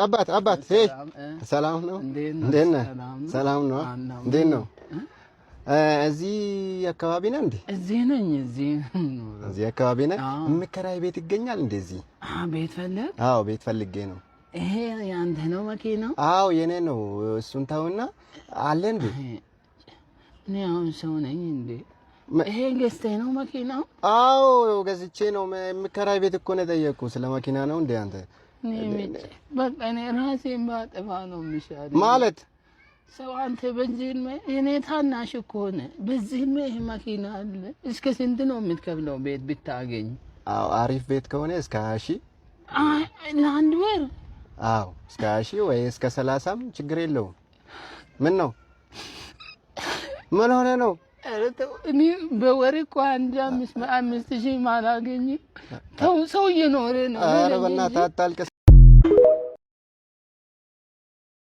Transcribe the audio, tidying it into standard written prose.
አባት ሄይ ሰላም ነው እንዴት ነህ ሰላም ነው እንዴት ነው እዚህ አካባቢ ነህ እንዴ እዚህ ነኝ እዚህ አካባቢ ነህ ምከራይ ቤት ይገኛል እንደዚህ ቤት ፈለግ አዎ ቤት ፈልጌ ነው ይሄ ያንተ ነው መኪናው አዎ የኔ ነው እሱን ታውና አለ እንዴ እኔ አሁን ሰው ነኝ እንዴ ይሄ ገዝተህ ነው መኪናው አዎ ገዝቼ ነው ምከራይ ቤት እኮ ነው ጠየቅኩ ስለ መኪና ነው እንዴ አንተ በቃ እኔ ራሴን ባጠፋ ነው የሚሻለው ማለት ሰው አንተ በዚህ እኔ ታናሽ እኮ ነህ በዚህ ይሄ መኪና አለ እስከ ስንት ነው የምትከፍለው ቤት ብታገኝ አዎ አሪፍ ቤት ከሆነ እስከ 20 ለአንድ ወር አዎ እስከ 20 ወይ እስከ 30 ችግር የለውም ምን ነው ምን ሆነ ነው እኔ በወር እኮ አንድ 5,000 ማላገኝ ተው ሰው እየኖረ ነው ኧረ በእናትህ አታልቅስ